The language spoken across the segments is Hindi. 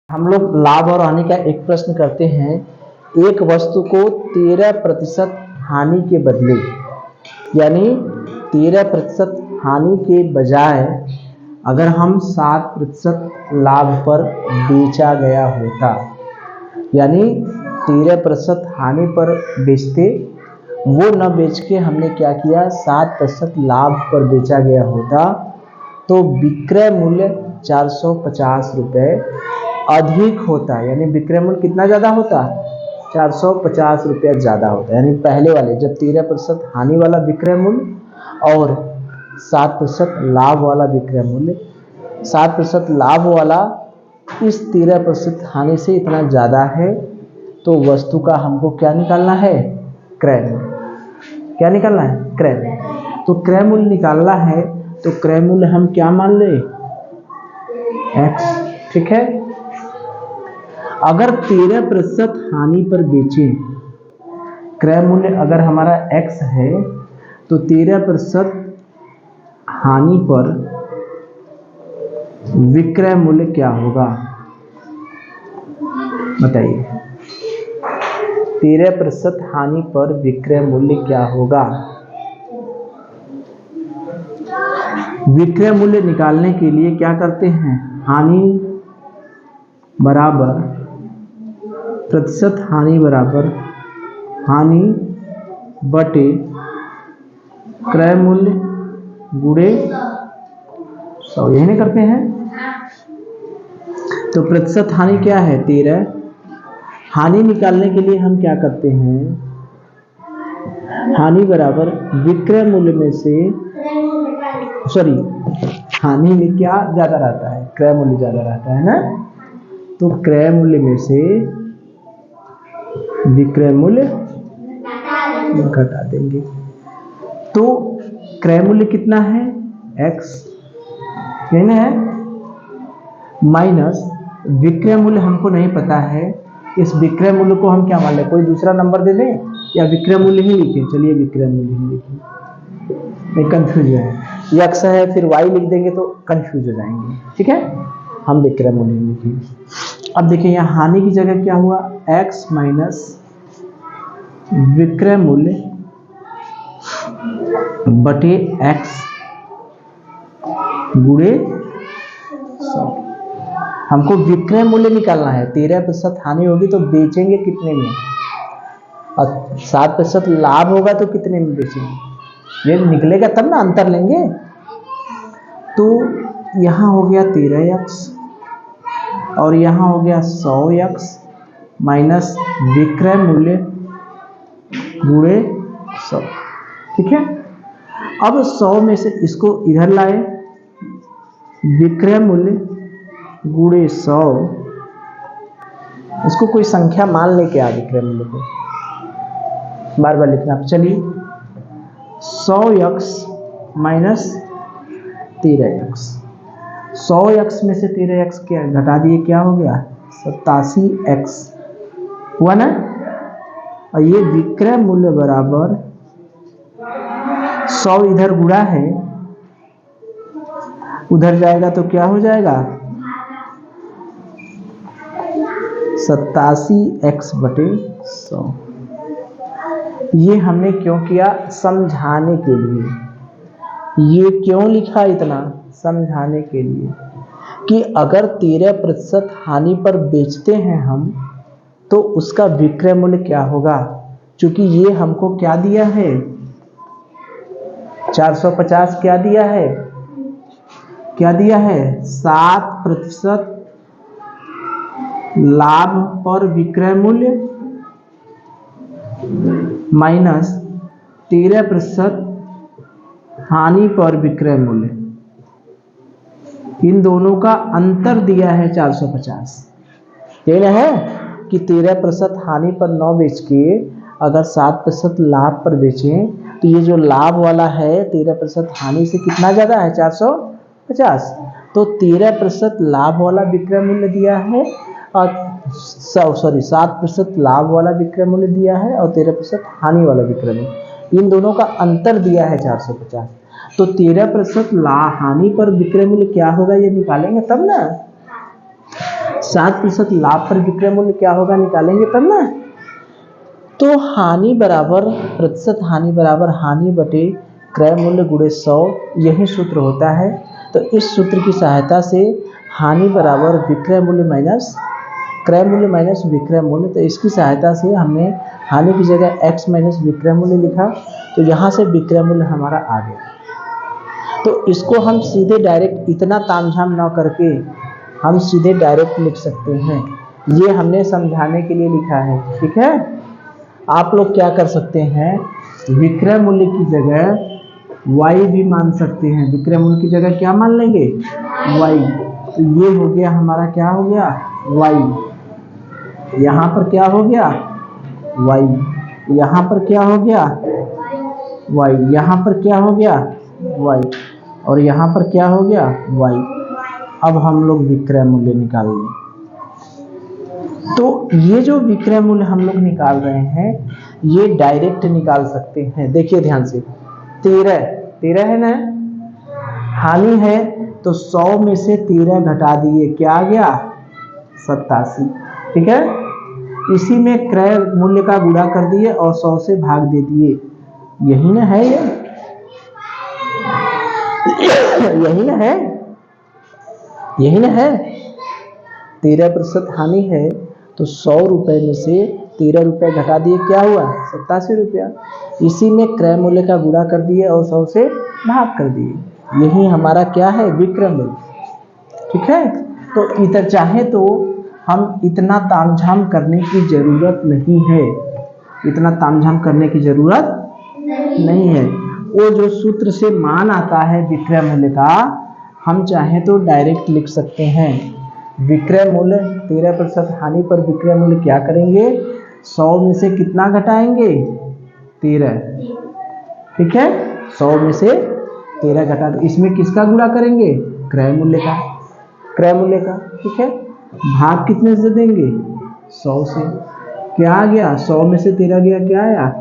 हम लोग लाभ और हानि का एक प्रश्न करते हैं। एक वस्तु को 13% हानि के बदले, यानी 13% हानि के बजाय अगर हम 7% लाभ पर बेचा गया होता, यानी 13% हानि पर बेचते, वो न बेच के हमने क्या किया, 7% लाभ पर बेचा गया होता, तो विक्रय मूल्य 450 रुपये अधिक होता। यानी विक्रय मूल्य कितना ज़्यादा होता, 450 रुपया ज़्यादा होता। यानी पहले वाले जब 13% हानि वाला विक्रय मूल्य और 7% लाभ वाला विक्रय मूल्य, 7% लाभ वाला इस 13% हानि से इतना ज़्यादा है, तो वस्तु का हमको क्या निकालना है, क्रय मूल्य। क्या निकालना है, क्रय मूल्य। तो क्रय मूल्य निकालना है, तो क्रय मूल्य हम क्या मान ले, x। ठीक है, अगर 13% हानि पर बेचें, क्रय मूल्य अगर हमारा x है, तो 13% हानि पर विक्रय मूल्य क्या होगा, बताइए। 13% हानि पर विक्रय मूल्य क्या होगा। विक्रय मूल्य निकालने के लिए क्या करते हैं, हानि बराबर प्रतिशत हानि बराबर हानि बटे क्रय मूल्य गुणे 100, यही नहीं करते हैं। तो प्रतिशत हानि क्या है, 13। हानि निकालने के लिए हम क्या करते हैं, हानि बराबर विक्रय मूल्य में से, सॉरी, हानि में क्या ज्यादा रहता है, क्रय मूल्य ज्यादा रहता है ना, तो क्रय मूल्य में से विक्रय मूल्य घटा देंगे। तो क्रय मूल्य कितना है, x, यही ना है, माइनस विक्रय मूल्य हमको नहीं पता है। इस विक्रय मूल्य को हम क्या मान लें, कोई दूसरा नंबर दे दें या विक्रय मूल्य ही लिखें। चलिए विक्रय मूल्य ही लिखें, नहीं कंफ्यूज है, x है फिर y लिख देंगे तो कंफ्यूज हो जाएंगे। ठीक है, हम विक्रय मूल्य ही लिखेंगे। अब देखिए यहाँ हानि की जगह क्या हुआ, x माइनस विक्रय मूल्य बटे x गुणे 100। हमको विक्रय मूल्य निकालना है। 13% हानि होगी तो बेचेंगे कितने में, और 7% लाभ होगा तो कितने में बेचेंगे, ये निकलेगा तब ना, अंतर लेंगे। तो यहाँ हो गया 13x और यहाँ हो गया 100x माइनस विक्रय मूल्य गुणे 100। ठीक है, अब 100 में से इसको इधर लाए, विक्रय मूल्य गुणे 100, इसको कोई संख्या मान लेके आ, विक्रय मूल्य को बार बार लिखना। चलिए 100x माइनस 13x, 100x में से 13x क्या घटा दिए, क्या हो गया, 87x हुआ ना। और ये विक्रय मूल्य बराबर 100 इधर गुणा है, उधर जाएगा तो क्या हो जाएगा, 87x बटे 100। ये हमने क्यों किया, समझाने के लिए। ये क्यों लिखा इतना, समझाने के लिए कि अगर 13% हानि पर बेचते हैं हम, तो उसका विक्रय मूल्य क्या होगा। क्योंकि ये हमको क्या दिया है, 450 क्या दिया है, क्या दिया है, 7% लाभ पर विक्रय मूल्य माइनस 13% हानि पर विक्रय मूल्य, इन दोनों का अंतर दिया है 450। यही ना है कि 13% हानि पर न बेच के अगर 7% लाभ पर बेचें, तो ये जो लाभ वाला है 13% हानि से कितना ज़्यादा है, 450। तो 13% लाभ वाला विक्रय मूल्य दिया है और 7% लाभ वाला विक्रय मूल्य दिया है और 13% हानि वाला विक्रय मूल्य, इन दोनों का अंतर दिया है 450। तो 13% हानि पर विक्रय मूल्य क्या होगा, ये निकालेंगे तब ना। 7% लाभ पर विक्रय मूल्य क्या होगा निकालेंगे तब ना। तो हानि बराबर प्रतिशत हानि बराबर हानि बटे क्रय मूल्य गुणे 100, यही सूत्र होता है। तो इस सूत्र की सहायता से हानि बराबर विक्रय मूल्य माइनस क्रय मूल्य माइनस विक्रय मूल्य, तो इसकी सहायता से हमने हानि की जगह x माइनस विक्रय मूल्य लिखा, तो यहाँ से विक्रय मूल्य हमारा आ गया। तो इसको हम सीधे डायरेक्ट इतना तामझाम ना करके हम सीधे डायरेक्ट लिख सकते हैं। ये हमने समझाने के लिए लिखा है, ठीक है। आप लोग क्या कर सकते हैं, विक्रय मूल्य की जगह y भी मान सकते हैं। विक्रय मूल्य की जगह क्या मान लेंगे, y। तो ये हो गया हमारा, क्या हो गया, y। यहाँ पर क्या हो गया, y। यहाँ पर क्या हो गया, y। यहाँ पर क्या हो गया, y। और यहाँ पर क्या हो गया, y। अब हम लोग विक्रय मूल्य निकाल लें। तो ये जो विक्रय मूल्य हम लोग निकाल रहे हैं ये डायरेक्ट निकाल सकते हैं। देखिए ध्यान से, 13 है ना, हानि है तो 100 में से 13 घटा दिए, क्या आ गया, 87, ठीक है। इसी में क्रय मूल्य का गुणा कर दिए और 100 से भाग दे दिए, यही ना है ये यही ना है, यही ना है। 13% हानि है तो 100 रुपए में से 13 रुपए घटा दिए, क्या हुआ, 87 रुपया। इसी में क्रय मूल्य का गुणा कर दिए और 100 से भाग कर दिए, यही हमारा क्या है, विक्रय मूल्य, ठीक है। तो इधर चाहे तो हम इतना तामझाम करने की जरूरत नहीं है, इतना तामझाम करने की जरूरत नहीं है। वो जो सूत्र से मान आता है विक्रय मूल्य का, हम चाहे तो डायरेक्ट लिख सकते हैं। विक्रय मूल्य 13% हानि पर विक्रय मूल्य क्या करेंगे, 100 में से कितना घटाएंगे, 13, ठीक है। 100 में से 13 घटा, इसमें किसका गुणा करेंगे, क्रय मूल्य का, क्रय मूल्य का, ठीक है। भाग कितने से देंगे, 100 से, क्या आ गया, 100 में से 13 गया, क्या आया,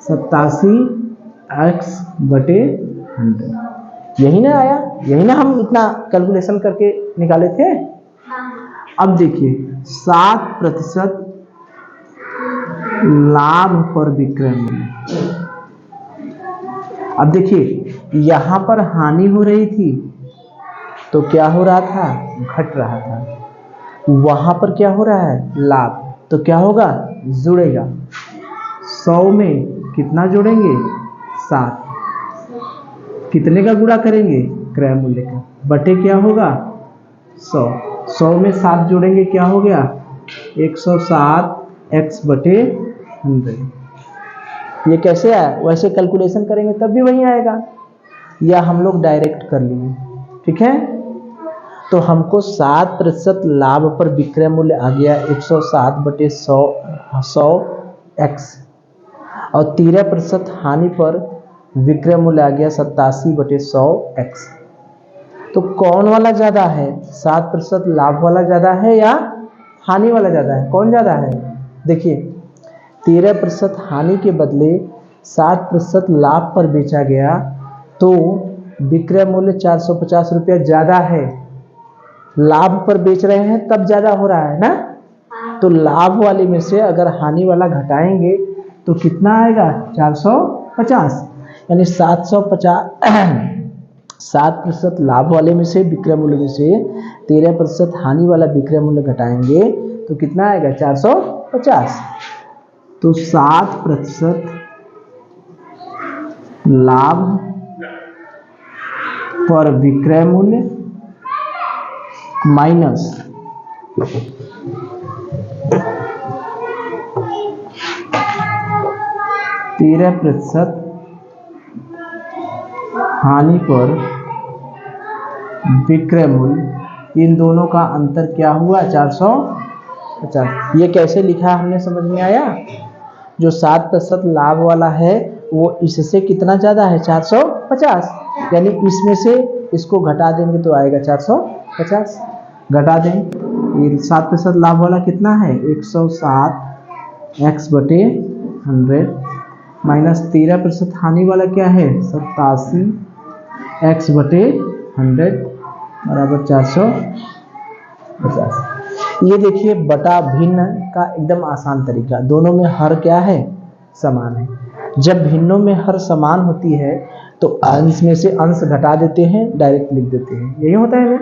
87x बटे 100, यही ना आया, यही ना हम इतना कैलकुलेशन करके निकाले थे। अब देखिए 7% लाभ पर विक्रय मूल्य। अब देखिए यहाँ पर हानि हो रही थी तो क्या हो रहा था, घट रहा था। वहां पर क्या हो रहा है, लाभ, तो क्या होगा, जुड़ेगा। 100 में कितना जोड़ेंगे, 7, कितने का गुणा करेंगे, क्रय मूल्य का, बटे क्या होगा, 100। 100 में 7 जोड़ेंगे, क्या हो गया, 107x बटे 100। ये कैसे आया, वैसे कैलकुलेशन करेंगे तब भी वही आएगा, या हम लोग डायरेक्ट कर लिए, ठीक है। तो हमको 7% लाभ पर विक्रय मूल्य आ गया 107 बटे 100x, और 13% हानि पर विक्रय मूल्य आ गया 87 बटे 100x। तो कौन वाला ज्यादा है, 7% लाभ वाला ज्यादा है या हानि वाला ज्यादा है, कौन ज्यादा है। देखिए 13% हानि के बदले 7% लाभ पर बेचा गया तो विक्रय मूल्य 450 रुपया ज्यादा है। लाभ पर बेच रहे हैं तब ज्यादा हो रहा है ना, तो लाभ वाले में से अगर हानि वाला घटाएंगे तो कितना आएगा, 450, यानी 7% लाभ वाले में से विक्रय मूल्य में से 13% हानि वाला विक्रय मूल्य घटाएंगे तो कितना आएगा, 450। तो 7% लाभ पर विक्रय मूल्य माइनस 13% हानि पर विक्रय मूल्य, इन दोनों का अंतर क्या हुआ, 450। ये कैसे लिखा हमने समझ में आया, जो 7% लाभ वाला है वो इससे कितना ज्यादा है, 450, यानी इसमें से इसको घटा देंगे तो आएगा 450, घटा दें। ये 7% लाभ वाला कितना है, 107x बटे 100 माइनस 13% हानि वाला क्या है, 87x बटे 100 बराबर 450। ये देखिए बटा भिन्न का एकदम आसान तरीका, दोनों में हर क्या है, समान है। जब भिन्नों में हर समान होती है तो अंश में से अंश घटा देते हैं, डायरेक्ट लिख देते हैं, यही होता है ना।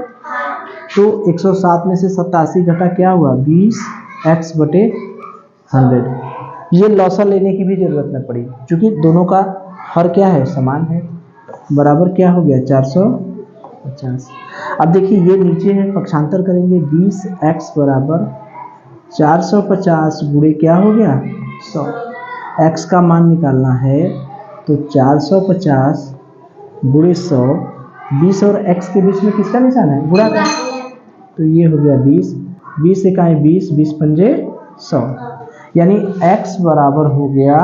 तो 107 में से 87 घटा क्या हुआ, 20x बटे 100। ये लॉसा लेने की भी जरूरत न पड़ी क्योंकि दोनों का हर क्या है, समान है। बराबर क्या हो गया, 450। अब देखिए ये नीचे है, पक्षांतर करेंगे, 20x बराबर 450 गुणे क्या हो गया, 100। x का मान निकालना है तो 450 गुणे 100, 20 और x के बीच में किसका निशान है, गुणा का, तो ये हो गया 20, 20 इकाई 20, 20 पंजे 100, यानी x बराबर हो गया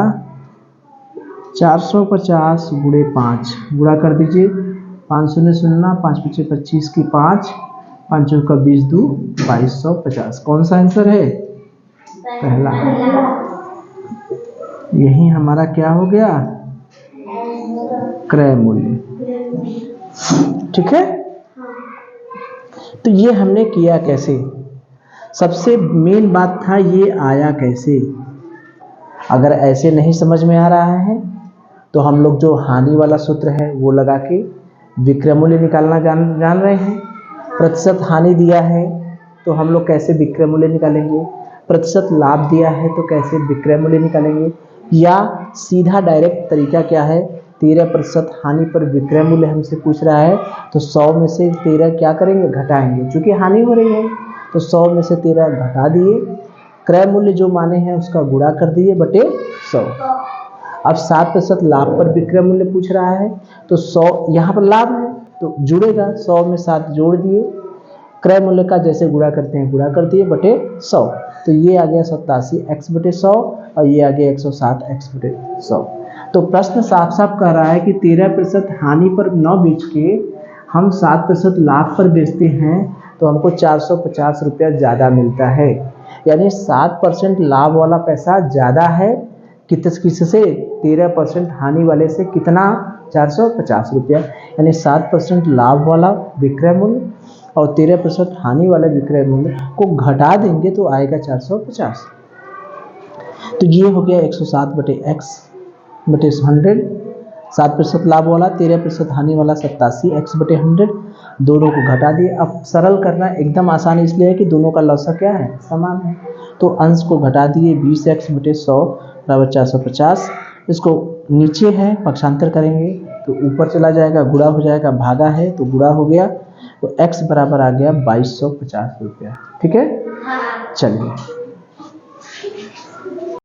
450 गुणे 5, गुणा कर दीजिए, 5 शून्य शून्य, 5 पचे 25 की 5, 5 का 20 दू 2250। कौन सा आंसर है, पहला। यही हमारा क्या हो गया, क्रय मूल्य। ठीक है, तो ये हमने किया कैसे, सबसे मेन बात था ये आया कैसे। अगर ऐसे नहीं समझ में आ रहा है तो हम लोग जो हानि वाला सूत्र है वो लगा के विक्रय मूल्य निकालना जान रहे हैं। प्रतिशत हानि दिया है तो हम लोग कैसे विक्रय मूल्य निकालेंगे, प्रतिशत लाभ दिया है तो कैसे विक्रय मूल्य निकालेंगे, या सीधा डायरेक्ट तरीका क्या है, 13% हानि पर विक्रय मूल्य हमसे पूछ रहा है तो 100 में से 13 क्या करेंगे, घटाएंगे, क्योंकि हानि हो रही है तो 100 में से 13 घटा दिए, क्रय मूल्य जो माने हैं उसका गुणा कर दिए बटे 100। अब 7% लाभ पर विक्रय मूल्य पूछ रहा है तो 100 यहाँ पर लाभ है तो जुड़ेगा, 100 में 7 जोड़ दिए, क्रय मूल्य का जैसे गुणा करते हैं गुणा कर दिए बटे 100, तो ये आ गया 87x बटे 100 और ये आ गया 107x बटे 100। तो प्रश्न साफ साफ कह रहा है कि 13% हानि पर न बेच के हम 7% लाभ पर बेचते हैं तो हमको 450 रुपया ज़्यादा मिलता है, यानी 7% लाभ वाला पैसा ज़्यादा है किससे, 13% हानि वाले से, कितना, 450 रुपया, यानी 7% लाभ वाला विक्रय मूल्य और 13% हानि वाला विक्रय मूल्य को घटा देंगे तो आएगा 450। तो ये हो गया 107 बटे x बटे 100, 7% लाभ वाला, 13% हानि वाला 87x बटे 100, दोनों को घटा दिए। अब सरल करना एकदम आसान इसलिए है कि दोनों का लॉसा क्या है, समान है, तो अंश को घटा दिए, 20x बटे 100 बराबर 450, इसको नीचे है पक्षांतर करेंगे तो ऊपर चला जाएगा, गुणा हो जाएगा, भागा है तो गुणा हो गया, तो x बराबर आ गया 2250 रुपया। ठीक है, चलिए।